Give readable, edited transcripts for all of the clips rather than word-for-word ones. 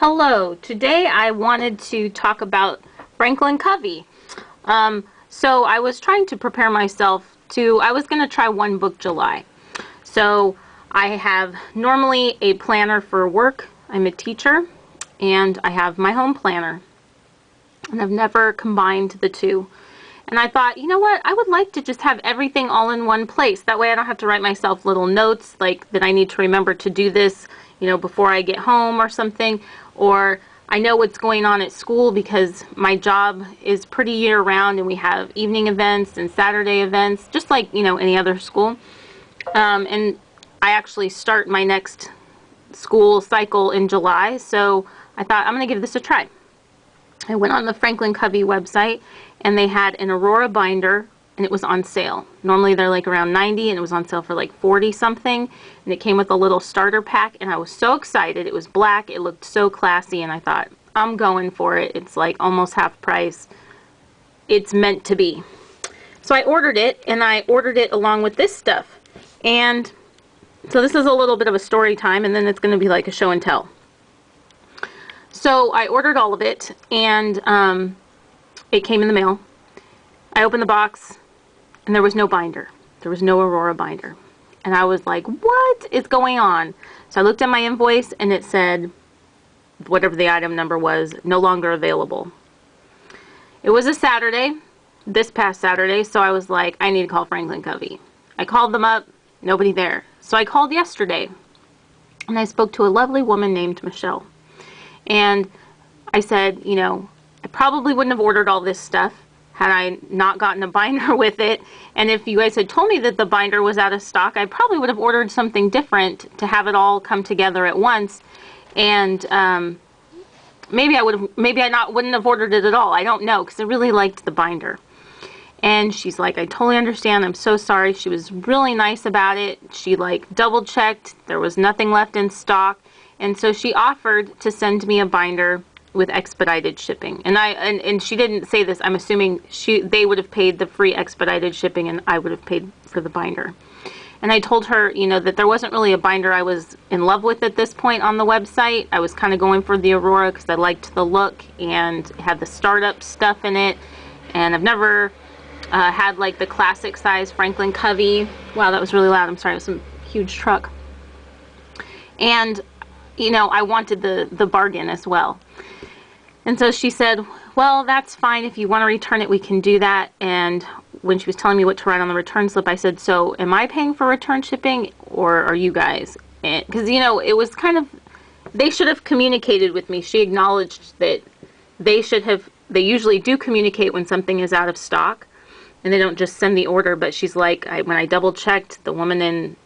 Hello, today I wanted to talk about Franklin Covey. So I was trying to prepare myself I was going to try one book July. So I have normally a planner for work. I'm a teacher and I have my home planner. And I've never combined the two. And I thought, you know what, I would like to just have everything all in one place. That way I don't have to write myself little notes like that I need to remember to do this, before I get home or something. Or I know what's going on at school because my job is pretty year-round and we have evening events and Saturday events, just like, any other school. And I actually start my next school cycle in July, so I thought I'm going to give this a try. I went on the Franklin Covey website and they had an Aurora binder and it was on sale. Normally they're like around 90 and it was on sale for like 40 something, and it came with a little starter pack and I was so excited. It was black, it looked so classy, and I thought, I'm going for it. It's like almost half price. It's meant to be. So I ordered it, and I ordered it along with this stuff. And so this is a little bit of a story time, and then it's going to be like a show and tell. So I ordered all of it, and it came in the mail. I opened the box, and there was no binder. There was no Aurora binder. And I was like, what is going on? So I looked at my invoice, and it said, whatever the item number was, no longer available. It was a Saturday, this past Saturday, so I was like, I need to call Franklin Covey. I called them up, nobody there. So I called yesterday, and I spoke to a lovely woman named Michelle. And I said, I probably wouldn't have ordered all this stuff had I not gotten a binder with it. And if you guys had told me that the binder was out of stock, I probably would have ordered something different to have it all come together at once. And maybe I wouldn't have ordered it at all. I don't know, because I really liked the binder. And she's like, I totally understand. I'm so sorry. She was really nice about it. She double checked. There was nothing left in stock. And so she offered to send me a binder with expedited shipping. And she didn't say this. I'm assuming they would have paid the free expedited shipping and I would have paid for the binder. And I told her, that there wasn't really a binder I was in love with at this point on the website. I was kind of going for the Aurora because I liked the look and it had the startup stuff in it. And I've never had the classic size Franklin Covey. Wow, that was really loud. I'm sorry, it was some huge truck. And I wanted the bargain as well. And so she said, well, that's fine. If you want to return it, we can do that. And when she was telling me what to write on the return slip, I said, so am I paying for return shipping or are you guys? Because, it was they should have communicated with me. She acknowledged that they usually do communicate when something is out of stock and they don't just send the order. But she's like, when I double checked, the woman in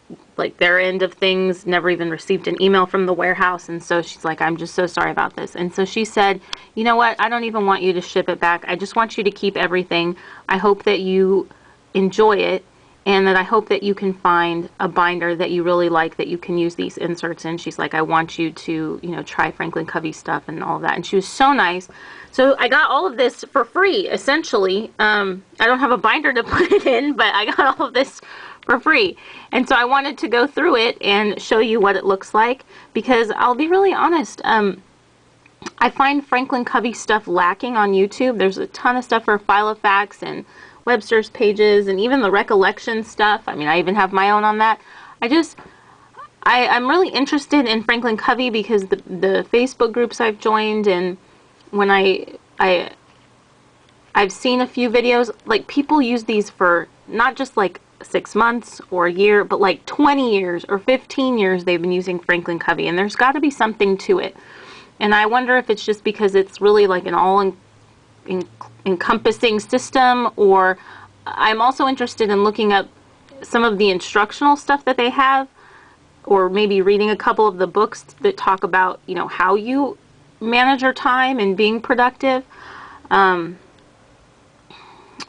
their end of things never even received an email from the warehouse. And so she's like, I'm just so sorry about this. And so she said, you know what, I don't even want you to ship it back. I just want you to keep everything. I hope that you enjoy it and that I hope that you can find a binder that you really like that you can use these inserts in. She's like, I want you to, try Franklin Covey stuff and all that. And she was so nice. So I got all of this for free, essentially. I don't have a binder to put it in, but I got all of this for free. And so I wanted to go through it and show you what it looks like, because I'll be really honest, I find Franklin Covey stuff lacking on YouTube. There's a ton of stuff for Filofax and Webster's pages and even the recollection stuff. I mean, I even have my own on that. I'm really interested in Franklin Covey because the Facebook groups I've joined, and when I've seen a few videos, people use these for not just 6 months or a year, but 20 years or 15 years they've been using Franklin Covey, and there's got to be something to it. And I wonder if it's just because it's really an all-encompassing system, or I'm also interested in looking up some of the instructional stuff that they have, or maybe reading a couple of the books that talk about, how you manage your time and being productive.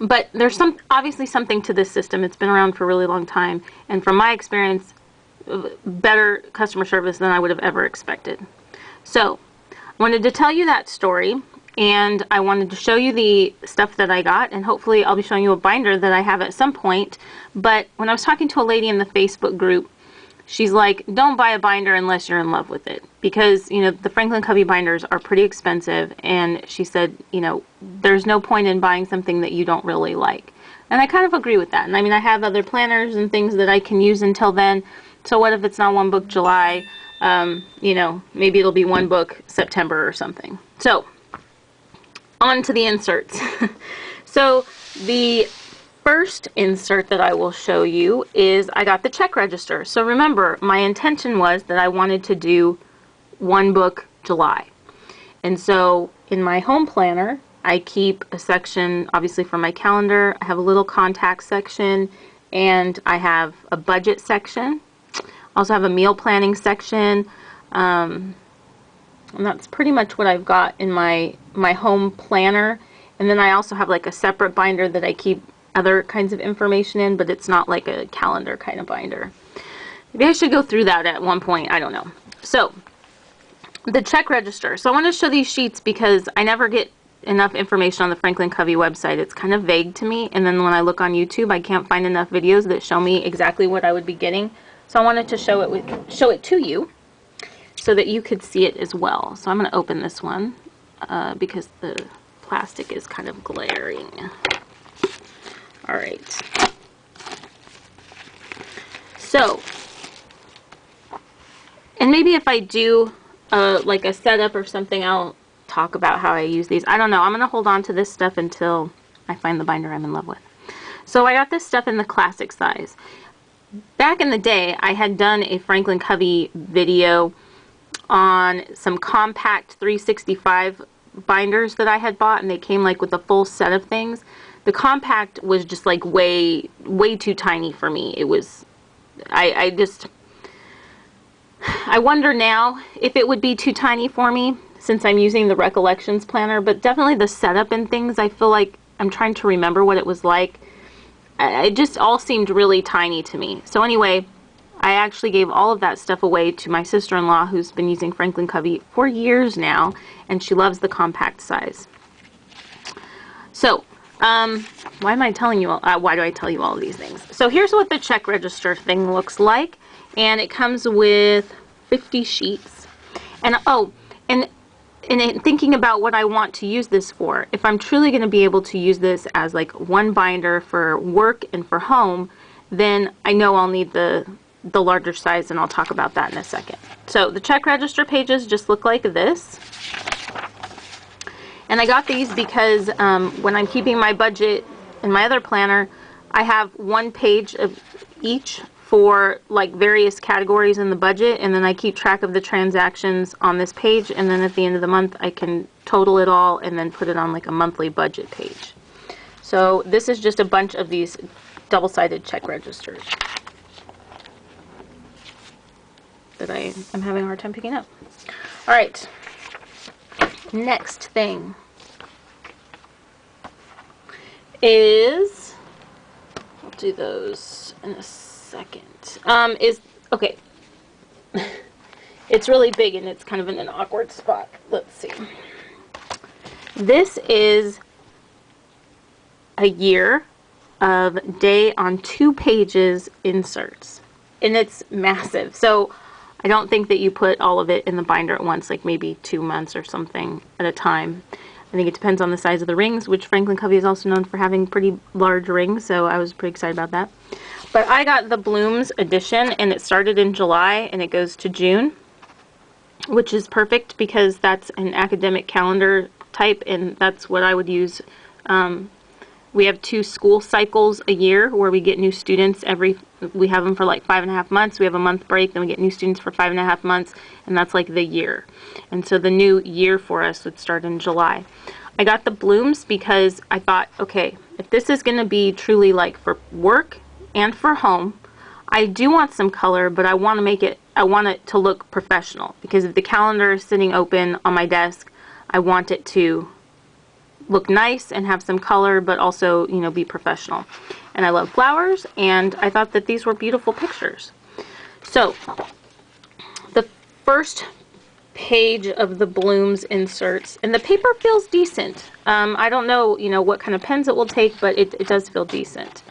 But there's obviously something to this system. It's been around for a really long time. And from my experience, better customer service than I would have ever expected. So I wanted to tell you that story. And I wanted to show you the stuff that I got. And hopefully I'll be showing you a binder that I have at some point. But when I was talking to a lady in the Facebook group, she's like, don't buy a binder unless you're in love with it, because, you know, the Franklin Covey binders are pretty expensive, and she said, you know, there's no point in buying something that you don't really like. And I kind of agree with that. And I mean, I have other planners and things that I can use until then, so what if it's not one book July? You know, maybe it'll be one book September or something. So, on to the inserts. So, the first insert that I will show you is I got the check register. So remember, my intention was that I wanted to do one book July. And so in my home planner, I keep a section, obviously, for my calendar. I have a little contact section, and I have a budget section. I also have a meal planning section. And that's pretty much what I've got in my home planner. And then I also have like a separate binder that I keep other kinds of information in, but it's not like a calendar kind of binder. Maybe I should go through that at one point. I don't know. So, the check register. So I want to show these sheets because I never get enough information on the Franklin Covey website. It's kind of vague to me, and then when I look on YouTube, I can't find enough videos that show me exactly what I would be getting. So I wanted to show it to you so that you could see it as well. So I'm going to open this one because the plastic is kind of glaring. All right. So, and maybe if I do like a setup or something, I'll talk about how I use these. I don't know. I'm going to hold on to this stuff until I find the binder I'm in love with. So I got this stuff in the classic size. Back in the day, I had done a Franklin Covey video on some compact 365 binders that I had bought, and they came like with a full set of things. The compact was just like way too tiny for me. It was, I wonder now if it would be too tiny for me since I'm using the Recollections planner, but definitely the setup and things, I feel like I'm trying to remember what it was like. It just all seemed really tiny to me. So anyway, I actually gave all of that stuff away to my sister-in-law, who's been using Franklin Covey for years now, and she loves the compact size. So, why am I telling you all, why do I tell you all of these things? So here's what the check register thing looks like, and it comes with 50 sheets. And oh, and in thinking about what I want to use this for, if I'm truly going to be able to use this as like one binder for work and for home, then I know I'll need the larger size, and I'll talk about that in a second. So the check register pages just look like this. And I got these because when I'm keeping my budget in my other planner, I have one page of each for like various categories in the budget, and then I keep track of the transactions on this page, and then at the end of the month I can total it all and then put it on like a monthly budget page. So this is just a bunch of these double-sided check registers that I'm having a hard time picking up. All right, next thing is, I'll do those in a second, okay, it's really big and it's kind of in an awkward spot. Let's see. This is a year of day on 2 pages inserts, and it's massive. So I don't think that you put all of it in the binder at once, like maybe 2 months or something at a time. I think it depends on the size of the rings, which Franklin Covey is also known for having pretty large rings, so I was pretty excited about that. But I got the Blooms edition, and it started in July, and it goes to June, which is perfect because that's an academic calendar type, and that's what I would use. We have 2 school cycles a year where we get new students we have them for like 5.5 months. We have a month break, then we get new students for 5.5 months, and that's like the year. And so the new year for us would start in July. I got the Blooms because I thought, okay, if this is going to be truly like for work and for home, I do want some color, but I want it to look professional, because if the calendar is sitting open on my desk, I want it to look nice and have some color, but also, you know, be professional. And I love flowers, and I thought that these were beautiful pictures. So the first page of the Blooms inserts, and the paper feels decent. I don't know, you know, what kind of pens it will take, but it does feel decent.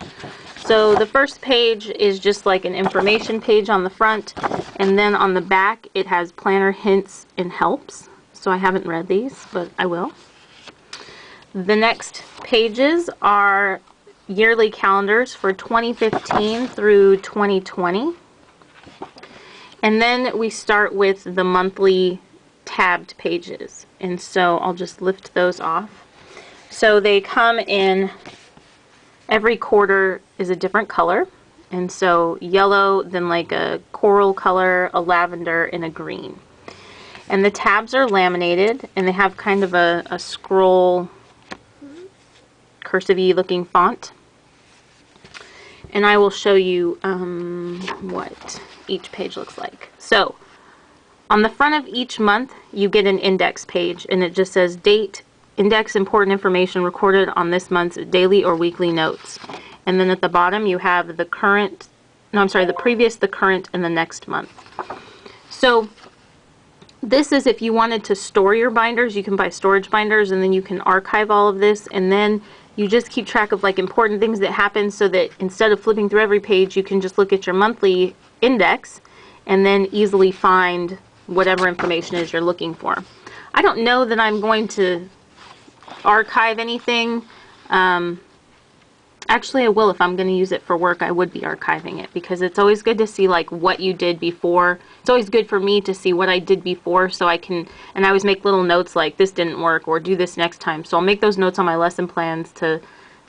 So the first page is just like an information page on the front, and then on the back it has planner hints and helps. So I haven't read these, but I will. The next pages are yearly calendars for 2015 through 2020. And then we start with the monthly tabbed pages. And so I'll just lift those off. So they come in, every quarter is a different color. And so yellow, then like a coral color, a lavender, and a green. And the tabs are laminated, and they have kind of a scroll, cursive-y looking font. And I will show you what each page looks like. So on the front of each month, you get an index page, and it just says date, index important information recorded on this month's daily or weekly notes. And then at the bottom, you have the current, no, I'm sorry, the previous, the current, and the next month. So this is if you wanted to store your binders, you can buy storage binders, and then you can archive all of this, and then you just keep track of like important things that happen, so that instead of flipping through every page, you can just look at your monthly index and then easily find whatever information is you're looking for. I don't know that I'm going to archive anything. Actually, I will. If I'm going to use it for work, I would be archiving it, because it's always good to see like what you did before. It's always good for me to see what I did before, so I can, and I always make little notes like this didn't work, or do this next time. So I'll make those notes on my lesson plans to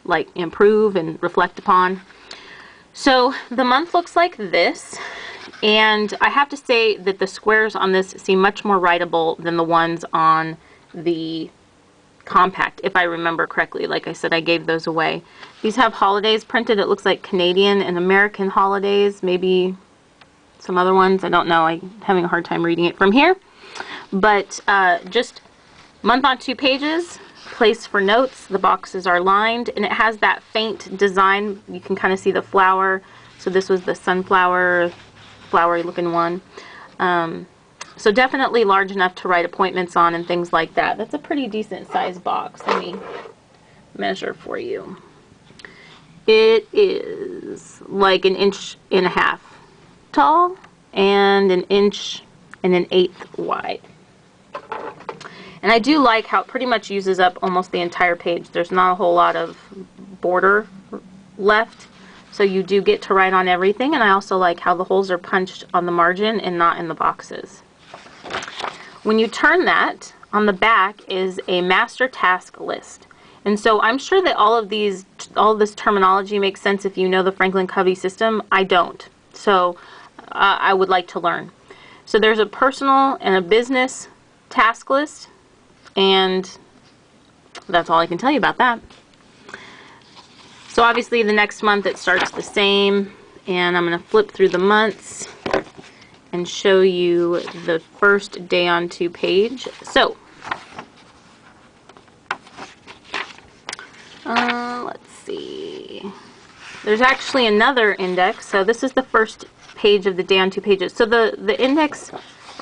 like improve and reflect upon. So the month looks like this, and I have to say that the squares on this seem much more writable than the ones on the compact, if I remember correctly. Like I said, I gave those away. These have holidays printed. It looks like Canadian and American holidays, maybe some other ones. I don't know. I'm having a hard time reading it from here. But just month on 2 pages, place for notes. The boxes are lined, and it has that faint design. You can kind of see the flower. So this was the sunflower, flowery looking one. So definitely large enough to write appointments on and things like that. That's a pretty decent sized box. Let me measure for you. It is like 1.5 inches tall and 1 1/8 inches wide. And I do like how it pretty much uses up almost the entire page. There's not a whole lot of border left, so you do get to write on everything. And I also like how the holes are punched on the margin and not in the boxes. When you turn that, on the back is a master task list. And so I'm sure that all of this terminology makes sense if you know the Franklin Covey system. I don't. So I would like to learn. So there's a personal and a business task list, and that's all I can tell you about that. So obviously the next month it starts the same, and I'm going to flip through the months and show you the first day on 2 page. So let's see. There's actually another index. So this is the first page of the day on 2 pages. So the index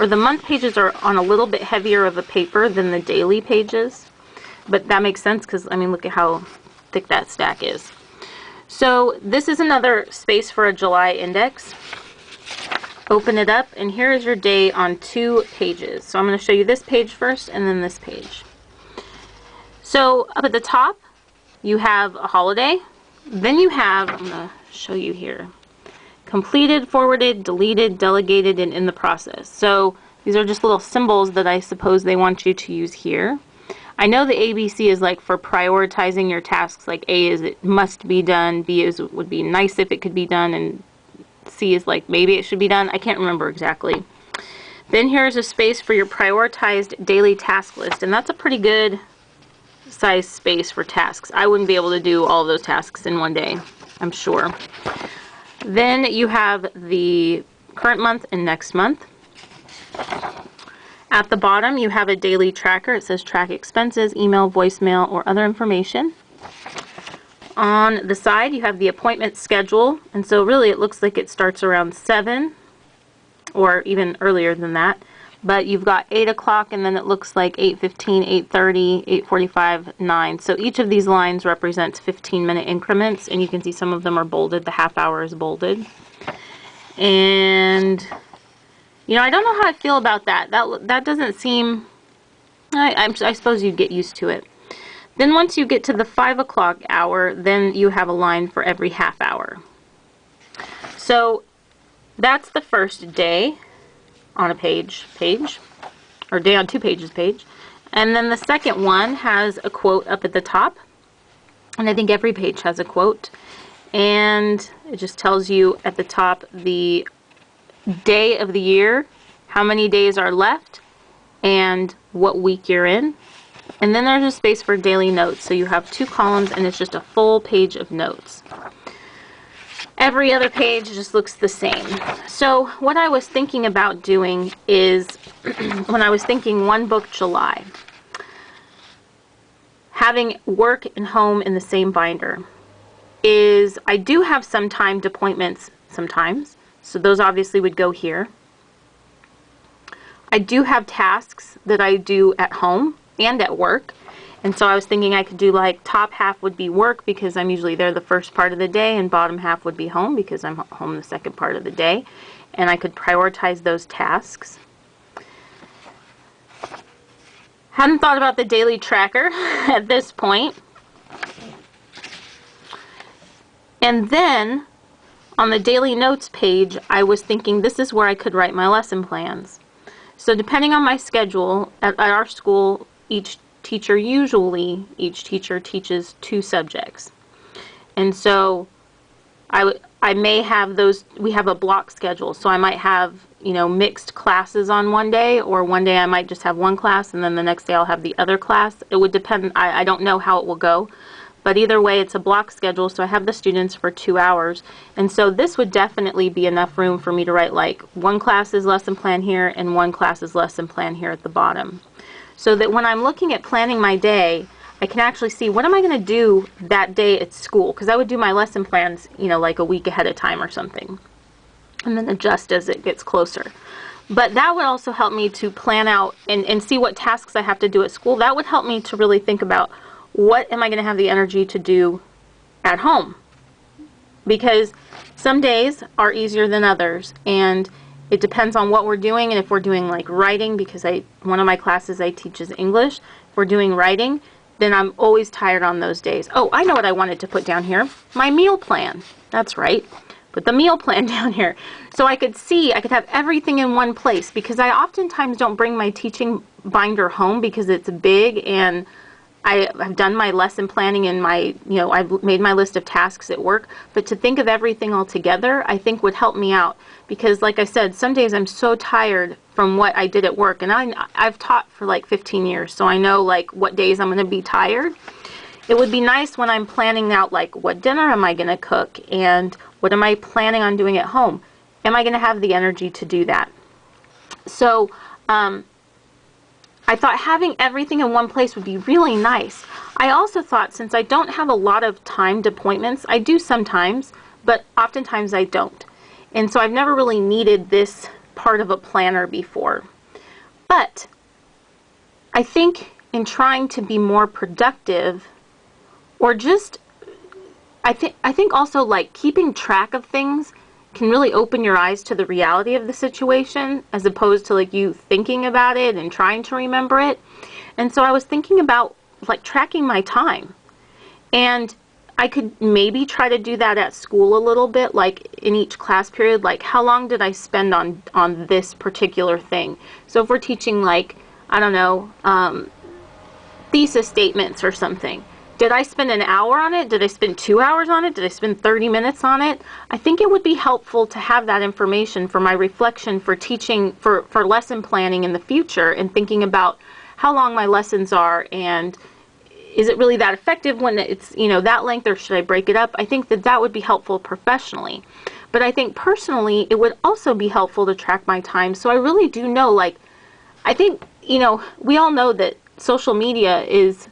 or the month pages are on a little bit heavier of a paper than the daily pages. But that makes sense, because I mean, look at how thick that stack is. So this is another space for a July index. Open it up, and here is your day on 2 pages. So I'm going to show you this page first, and then this page. So up at the top, you have a holiday. Then you have, I'm going to show you here, completed, forwarded, deleted, delegated, and in the process. So these are just little symbols that I suppose they want you to use here. I know the ABC is like for prioritizing your tasks. Like A is it must be done, B is it would be nice if it could be done, and C is like maybe it should be done. I can't remember exactly. Then here's a space for your prioritized daily task list, and that's a pretty good size space for tasks. I wouldn't be able to do all of those tasks in one day, I'm sure. Then you have the current month and next month. At the bottom you have a daily tracker. It says track expenses, email, voicemail, or other information. On the side you have the appointment schedule, and so really it looks like it starts around 7 or even earlier than that. but you've got 8 o'clock, and then it looks like 8:15, 8:30, 8:45, 9. So each of these lines represents 15-minute increments, and you can see some of them are bolded. The half hour is bolded. And, you know, I don't know how I feel about that. That doesn't seem, I suppose you get used to it. Then once you get to the 5 o'clock hour, then you have a line for every half hour. So that's the first day on a page, or day on 2 pages page. And then the second one has a quote up at the top. And I think every page has a quote. And it just tells you at the top the day of the year, how many days are left, and what week you're in. And then there's a space for daily notes. So you have 2 columns, and it's just a full page of notes. Every other page just looks the same. So what I was thinking about doing is, when I was thinking one book July, having work and home in the same binder, is I do have some timed appointments sometimes. So those obviously would go here. I do have tasks that I do at home and at work. And so I was thinking I could do like top half would be work because I'm usually there the first part of the day, and bottom half would be home because I'm home the second part of the day. And I could prioritize those tasks. Hadn't thought about the daily tracker at this point. And then on the daily notes page, I was thinking this is where I could write my lesson plans. So depending on my schedule, at our school, each teacher teaches 2 subjects. And so I may have those, we have a block schedule, so I might have, you know, mixed classes on one day, or one day I might just have one class and then the next day I'll have the other class. It would depend, I don't know how it will go, but either way it's a block schedule, so I have the students for 2 hours. And so this would definitely be enough room for me to write like one class's lesson plan here and one class's lesson plan here at the bottom. So that when I'm looking at planning my day, I can actually see what am I going to do that day at school, because I would do my lesson plans, you know, like a week ahead of time or something, and then adjust as it gets closer. But that would also help me to plan out and see what tasks I have to do at school. That would help me to really think about what am I going to have the energy to do at home, because some days are easier than others, and it depends on what we're doing. And if we're doing like writing, because one of my classes I teach is English, if we're doing writing, then I'm always tired on those days. Oh, I know what I wanted to put down here. My meal plan. That's right. Put the meal plan down here. So I could have everything in one place, because I oftentimes don't bring my teaching binder home because it's big, and I've done my lesson planning and I've made my list of tasks at work. But to think of everything all together, I think would help me out, because like I said, some days I'm so tired from what I did at work, and I've taught for like 15 years, so I know like what days I'm going to be tired. It would be nice when I'm planning out like what dinner am I going to cook and what am I planning on doing at home. Am I going to have the energy to do that? So I thought having everything in one place would be really nice. I also thought, since I don't have a lot of timed appointments, I do sometimes, but oftentimes I don't. And so I've never really needed this part of a planner before. But I think in trying to be more productive, or just, I think also like keeping track of things can really open your eyes to the reality of the situation, as opposed to like you thinking about it and trying to remember it. And so I was thinking about like tracking my time, and I could maybe try to do that at school a little bit, like in each class period, like how long did I spend on this particular thing. So if we're teaching like, I don't know, thesis statements or something, did I spend an hour on it? Did I spend 2 hours on it? Did I spend 30 minutes on it? I think it would be helpful to have that information for my reflection for teaching, for lesson planning in the future, and thinking about how long my lessons are, and is it really that effective when it's, you know, that length, or should I break it up? I think that would be helpful professionally. But I think personally, it would also be helpful to track my time. So I really do know, like, I think, you know, we all know that social media is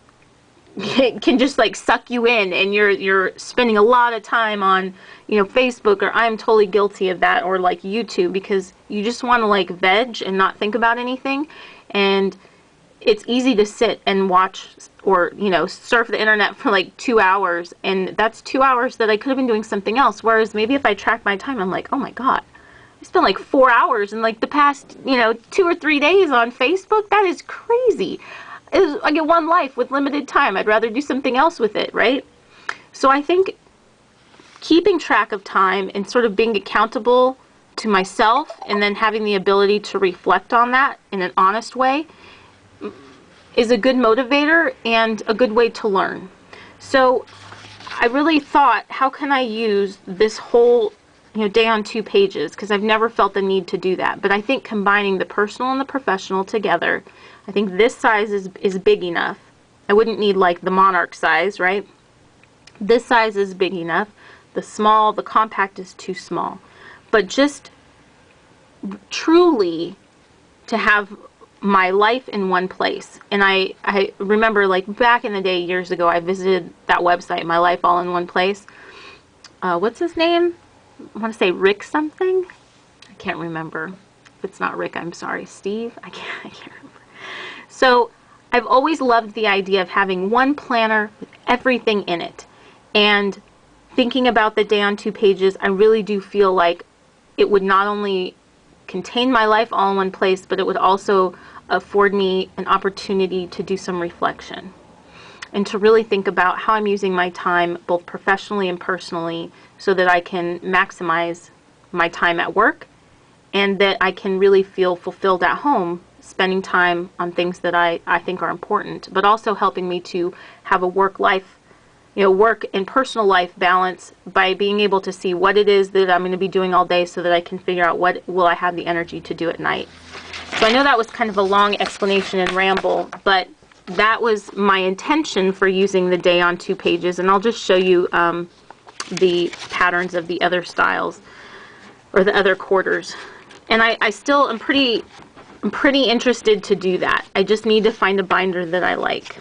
can just like suck you in, and you're spending a lot of time on, Facebook, or I'm totally guilty of that, or like YouTube, because you just want to like veg and not think about anything. And it's easy to sit and watch or, surf the internet for like 2 hours, and that's 2 hours that I could have been doing something else. Whereas maybe if I track my time, I'm like, oh my God, I spent like 4 hours in like the past, 2 or 3 days on Facebook. That is crazy. I get one life with limited time. I'd rather do something else with it, right? So I think keeping track of time and sort of being accountable to myself, and then having the ability to reflect on that in an honest way, is a good motivator and a good way to learn. So I really thought, how can I use this whole day on 2 pages, because I've never felt the need to do that. But I think combining the personal and the professional together, I think this size is big enough. I wouldn't need like the Monarch size, right? This size is big enough. The compact is too small. But just truly to have my life in one place. And I remember, like, back in the day, years ago, I visited that website, My Life All in One Place. What's his name? I want to say Rick something. I can't remember. If it's not Rick, I'm sorry. Steve? I can't remember. So I've always loved the idea of having one planner with everything in it. And thinking about the day on 2 pages, I really do feel like it would not only contain my life all in one place, but it would also afford me an opportunity to do some reflection and to really think about how I'm using my time, both professionally and personally, so that I can maximize my time at work, and that I can really feel fulfilled at home, spending time on things that I think are important, but also helping me to have a work and personal life balance by being able to see what it is that I'm going to be doing all day, so that I can figure out what will I have the energy to do at night. So I know that was kind of a long explanation and ramble, but that was my intention for using the day on 2 pages. And I'll just show you the patterns of the other styles, or the other quarters. And I still am pretty interested to do that. I just need to find a binder that I like.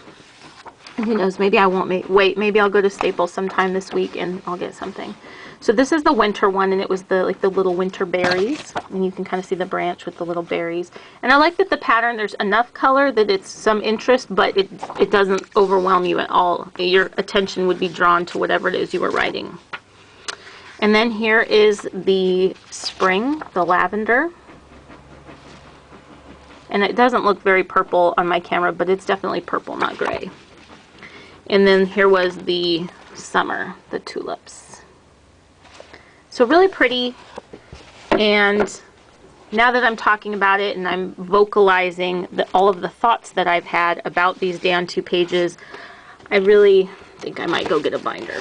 And who knows, maybe I won't wait, maybe I'll go to Staples sometime this week and I'll get something. So this is the winter one, and it was the little winter berries, and you can kind of see the branch with the little berries. And I like that the pattern, there's enough color that it's some interest, but it doesn't overwhelm you at all. Your attention would be drawn to whatever it is you were writing. And then here is the spring, the lavender. And it doesn't look very purple on my camera, but it's definitely purple, not gray. And then here was the summer, the tulips. So really pretty. And now that I'm talking about it and I'm vocalizing all of the thoughts that I've had about these day on 2 pages, I really think I might go get a binder.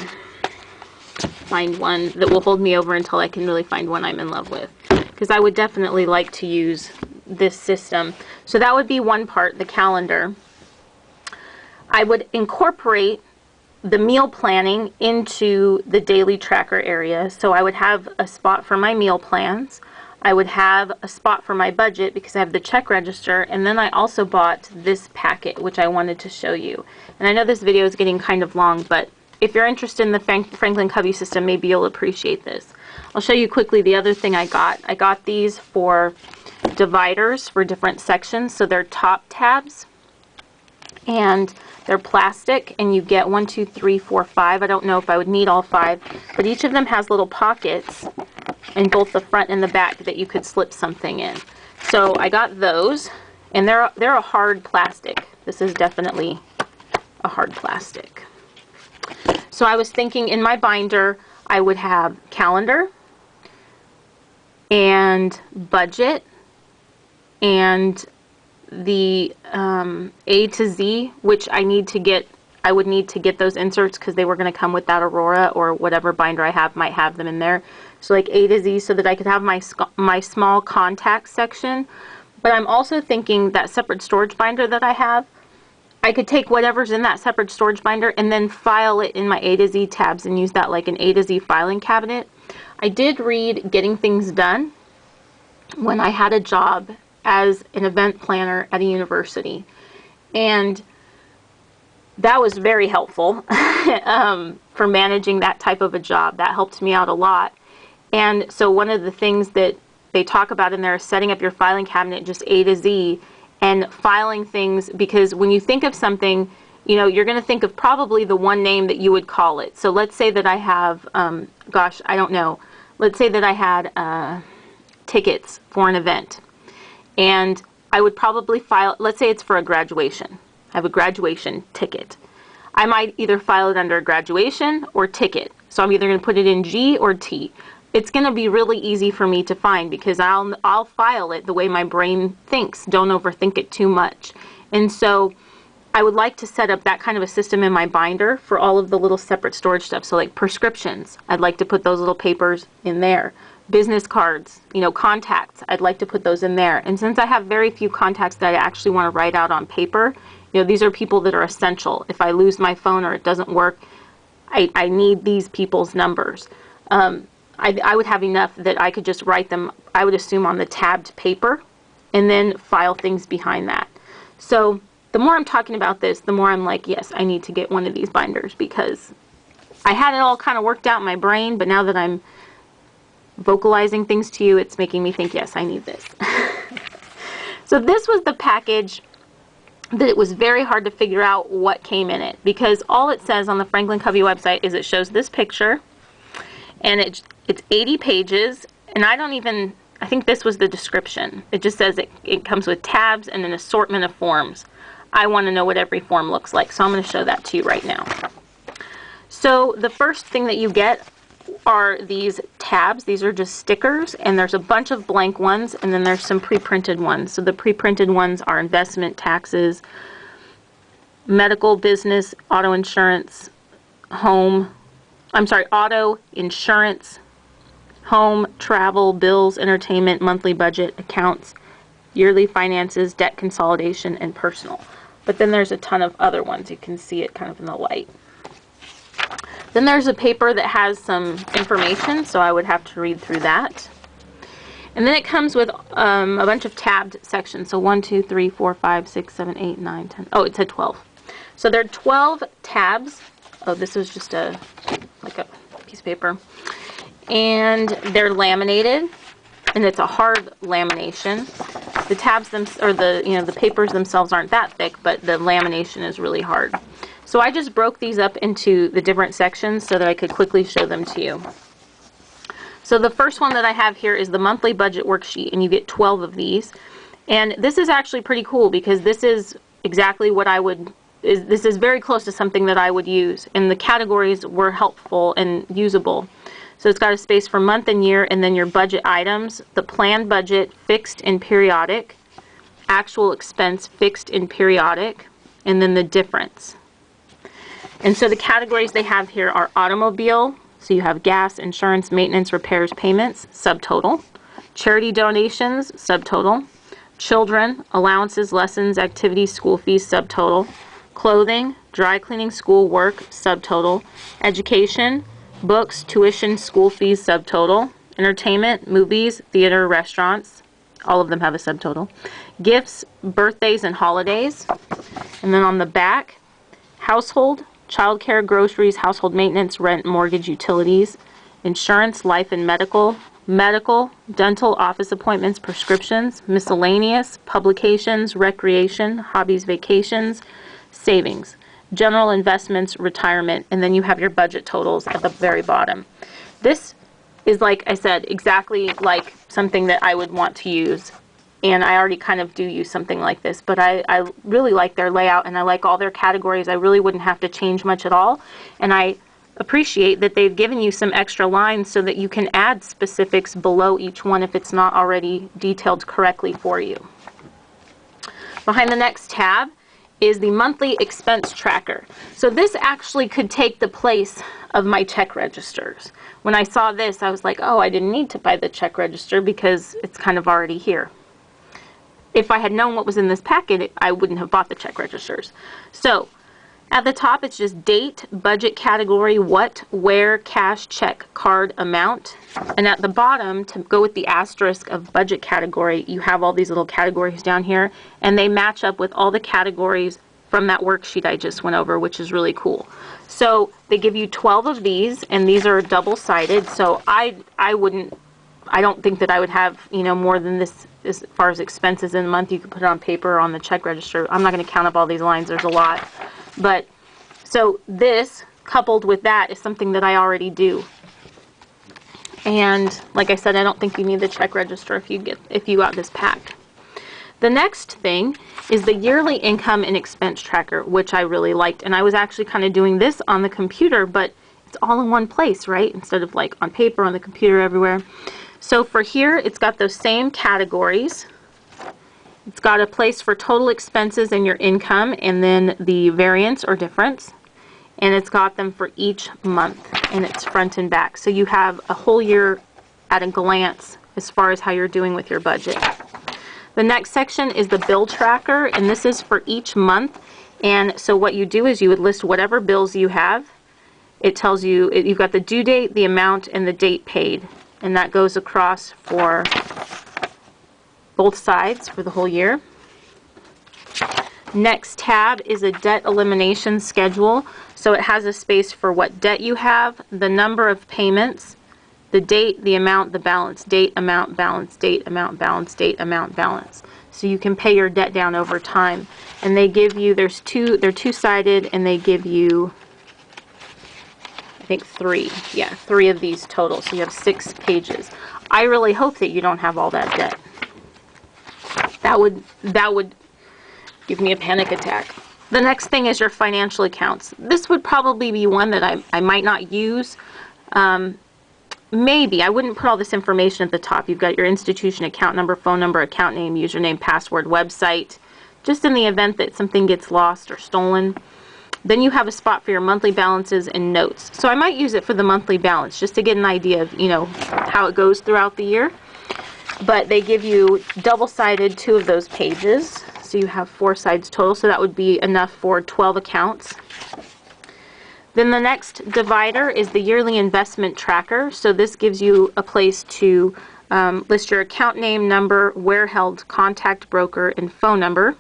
Find one that will hold me over until I can really find one I'm in love with. Because I would definitely like to use this system. So that would be one part, the calendar. I would incorporate the meal planning into the daily tracker area. So I would have a spot for my meal plans. I would have a spot for my budget because I have the check register. And then I also bought this packet, which I wanted to show you. And I know this video is getting kind of long, but if you're interested in the Franklin Covey system, maybe you'll appreciate this. I'll show you quickly the other thing I got. I got these for dividers for different sections. So they're top tabs. And they're plastic, and you get 1, 2, 3, 4, 5. I don't know if I would need all 5, but each of them has little pockets in both the front and the back that you could slip something in. So I got those, and they're a hard plastic. This is definitely a hard plastic. So I was thinking in my binder I would have calendar and budget and the A to Z, which I would need to get those inserts because they were going to come with that Aurora, or whatever binder I have might have them in there. So like A to Z, so that I could have my small contact section. But I'm also thinking that separate storage binder that I have, I could take whatever's in that separate storage binder and then file it in my A to Z tabs and use that like an A to Z filing cabinet. I did read Getting Things Done when I had a job as an event planner at a university. And that was very helpful for managing that type of a job. That helped me out a lot. And so one of the things that they talk about in there is setting up your filing cabinet just A to Z and filing things, because when you think of something, you know, you're going to think of probably the one name that you would call it. So let's say that I have, gosh, I don't know. Let's say that I had tickets for an event. And I would probably file, let's say it's for a graduation. I have a graduation ticket. I might either file it under graduation or ticket. So I'm either going to put it in G or T. It's going to be really easy for me to find because I'll file it the way my brain thinks. Don't overthink it too much. And so I would like to set up that kind of a system in my binder for all of the little separate storage stuff. So like prescriptions, I'd like to put those little papers in there. Business cards, you know, contacts, I'd like to put those in there. And since I have very few contacts that I actually want to write out on paper, you know, these are people that are essential. If I lose my phone or it doesn't work, I need these people's numbers. I would have enough that I could just write them, I would assume, on the tabbed paper and then file things behind that. So the more I'm talking about this, the more I'm like, yes, I need to get one of these binders, because I had it all kind of worked out in my brain, but now that I'm vocalizing things to you, it's making me think, yes, I need this. So this was the package that it was very hard to figure out what came in it, because all it says on the Franklin Covey website is it shows this picture, and it's 80 pages, and I think this was the description. It just says it comes with tabs and an assortment of forms. I want to know what every form looks like, so I'm going to show that to you right now. So the first thing that you get are these tabs. These are just stickers, and there's a bunch of blank ones, and then there's some pre-printed ones. So the pre-printed ones are investment, taxes, medical, business, auto insurance, auto insurance, home, travel, bills, entertainment, monthly budget, accounts, yearly finances, debt consolidation, and personal. But then there's a ton of other ones. You can see it kind of in the light. Then there's a paper that has some information, so I would have to read through that. And then it comes with a bunch of tabbed sections. So 1, 2, 3, 4, 5, 6, 7, 8, 9, 10. Oh, it said 12. So there are 12 tabs. Oh, this was just like a piece of paper. And they're laminated, and it's a hard lamination. The tabs the papers themselves aren't that thick, but the lamination is really hard. So I just broke these up into the different sections so that I could quickly show them to you. So the first one that I have here is the monthly budget worksheet, and you get 12 of these. And this is actually pretty cool because this is exactly what this is very close to something that I would use, and the categories were helpful and usable. So it's got a space for month and year, and then your budget items, the planned budget, fixed and periodic, actual expense, fixed and periodic, and then the difference. And so the categories they have here are automobile, so you have gas, insurance, maintenance, repairs, payments, subtotal, charity donations, subtotal, children, allowances, lessons, activities, school fees, subtotal, clothing, dry cleaning, school work, subtotal, education, books, tuition, school fees, subtotal, entertainment, movies, theater, restaurants, all of them have a subtotal, gifts, birthdays, and holidays. And then on the back, household, childcare, groceries, household maintenance, rent, mortgage, utilities, insurance, life and medical, dental, office appointments, prescriptions, miscellaneous, publications, recreation, hobbies, vacations, savings, general investments, retirement, and then you have your budget totals at the very bottom. This is, like I said, exactly like something that I would want to use, and I already kind of do use something like this, but I really like their layout, and I like all their categories. I really wouldn't have to change much at all, and I appreciate that they've given you some extra lines so that you can add specifics below each one if it's not already detailed correctly for you. Behind the next tab is the monthly expense tracker. So this actually could take the place of my check registers. When I saw this, I was like, oh, I didn't need to buy the check register because it's kind of already here. If I had known what was in this packet, I wouldn't have bought the check registers. So at the top, it's just date, budget category, what, where, cash, check, card, amount. And at the bottom, to go with the asterisk of budget category, you have all these little categories down here, and they match up with all the categories from that worksheet I just went over, which is really cool. So they give you 12 of these, and these are double-sided. So I don't think that I would have, you know, more than this as far as expenses in a month. You could put it on paper or on the check register. I'm not going to count up all these lines. There's a lot. But so this coupled with that is something that I already do. And like I said, I don't think you need the check register if you got this pack. The next thing is the yearly income and expense tracker, which I really liked. And I was actually kind of doing this on the computer, but it's all in one place, right? Instead of like on paper, on the computer, everywhere. So for here, it's got those same categories. It's got a place for total expenses and your income, and then the variance or difference. And it's got them for each month, and it's front and back. So you have a whole year at a glance as far as how you're doing with your budget. The next section is the bill tracker, and this is for each month. And so what you do is you would list whatever bills you have. It tells you, you've got the due date, the amount, and the date paid. And that goes across for both sides for the whole year. Next tab is a debt elimination schedule. So it has a space for what debt you have, the number of payments, the date, the amount, the balance, date, amount, balance, date, amount, balance, date, amount, balance. So you can pay your debt down over time. And they give you, they're two-sided, and they give you, I think 3. Yeah, 3 of these total. So you have 6 pages. I really hope that you don't have all that debt. That would give me a panic attack. The next thing is your financial accounts. This would probably be one that I might not use. Maybe. I wouldn't put all this information at the top. You've got your institution account number, phone number, account name, username, password, website, just in the event that something gets lost or stolen. Then you have a spot for your monthly balances and notes. So I might use it for the monthly balance just to get an idea of, you know, how it goes throughout the year. But they give you double-sided 2 of those pages. So you have 4 sides total, so that would be enough for 12 accounts. Then the next divider is the yearly investment tracker. So this gives you a place to list your account name, number, where held, contact broker, and phone number.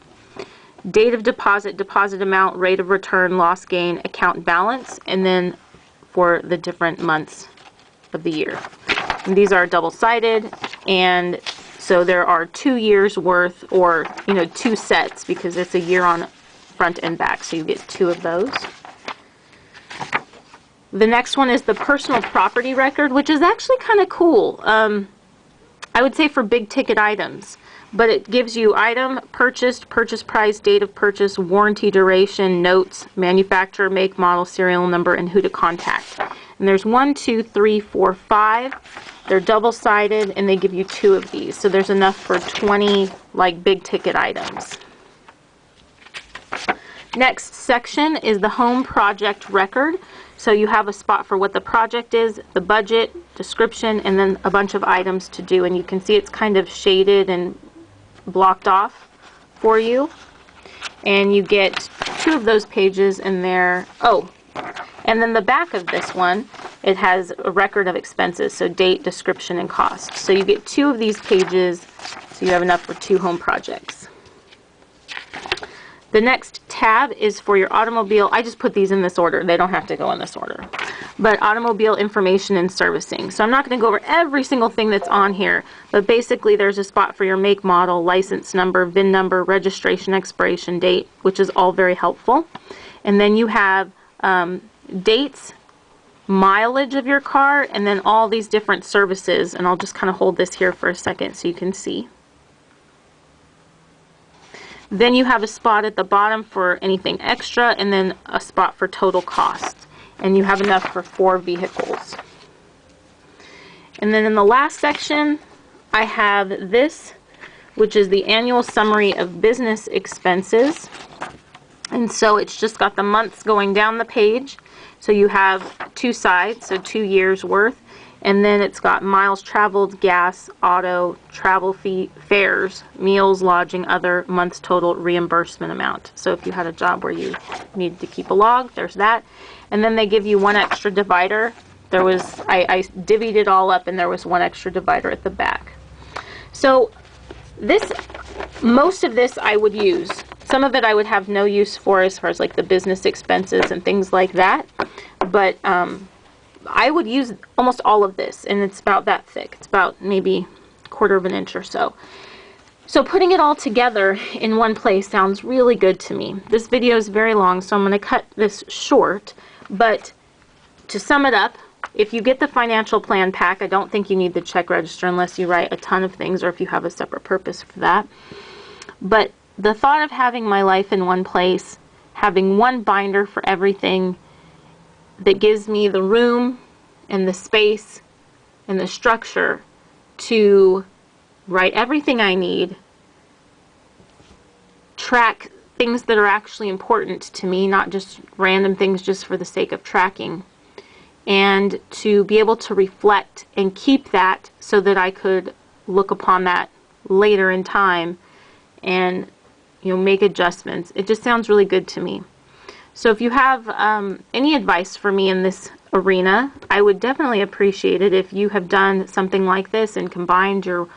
Date of deposit, deposit amount, rate of return, loss gain, account balance, and then for the different months of the year. And these are double-sided, and so there are 2 years worth, or, you know, 2 sets, because it's a year on front and back, so you get 2 of those. The next one is the personal property record, which is actually kind of cool. I would say for big ticket items, but it gives you item purchased, purchase price, date of purchase, warranty duration, notes, manufacturer, make, model, serial number, and who to contact. And there's 1, 2, 3, 4, 5. They're double-sided, and they give you 2 of these. So there's enough for 20 like big ticket items. Next section is the home project record. So you have a spot for what the project is, the budget, description, and then a bunch of items to do. And you can see it's kind of shaded and blocked off for you. And you get 2 of those pages in there. Oh, and then the back of this one, it has a record of expenses, so date, description, and cost. So you get 2 of these pages, so you have enough for 2 home projects. The next tab is for your automobile. I just put these in this order. They don't have to go in this order. But automobile information and servicing. So I'm not going to go over every single thing that's on here, but basically there's a spot for your make, model, license number, VIN number, registration, expiration date, which is all very helpful. And then you have dates, mileage of your car, and then all these different services. And I'll just kind of hold this here for a second so you can see. Then you have a spot at the bottom for anything extra, and then a spot for total cost. And you have enough for 4 vehicles. And then in the last section, I have this, which is the annual summary of business expenses. And so it's just got the months going down the page. So you have 2 sides, so 2 years worth. And then it's got miles traveled, gas, auto, travel fee, fares, meals, lodging, other, month's total, reimbursement amount. So if you had a job where you needed to keep a log, there's that. And then they give you 1 extra divider. There was, I divvied it all up, and there was 1 extra divider at the back. So this, most of this I would use. Some of it I would have no use for as far as like the business expenses and things like that. But I would use almost all of this, and it's about that thick. It's about maybe 1/4 of an inch or so. So putting it all together in one place sounds really good to me. This video is very long, so I'm going to cut this short. But to sum it up, if you get the financial plan pack, I don't think you need the check register unless you write a ton of things or if you have a separate purpose for that. But the thought of having my life in one place, having one binder for everything that gives me the room and the space and the structure to write everything I need, track things that are actually important to me, not just random things just for the sake of tracking, and to be able to reflect and keep that so that I could look upon that later in time and make adjustments. It just sounds really good to me. So if you have any advice for me in this arena, I would definitely appreciate it if you have done something like this and combined your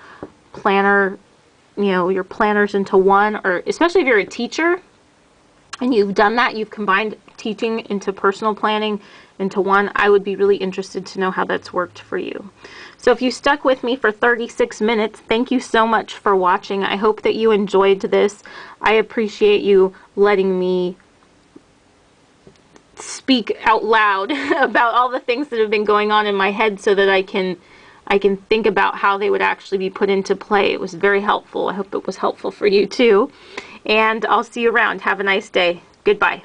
planner, your planners into one, or especially if you're a teacher and you've done that, you've combined teaching into personal planning into one. I would be really interested to know how that's worked for you. So if you stuck with me for 36 minutes, thank you so much for watching. I hope that you enjoyed this. I appreciate you letting me speak out loud about all the things that have been going on in my head so that I can think about how they would actually be put into play. It was very helpful. I hope it was helpful for you too. And I'll see you around. Have a nice day. Goodbye.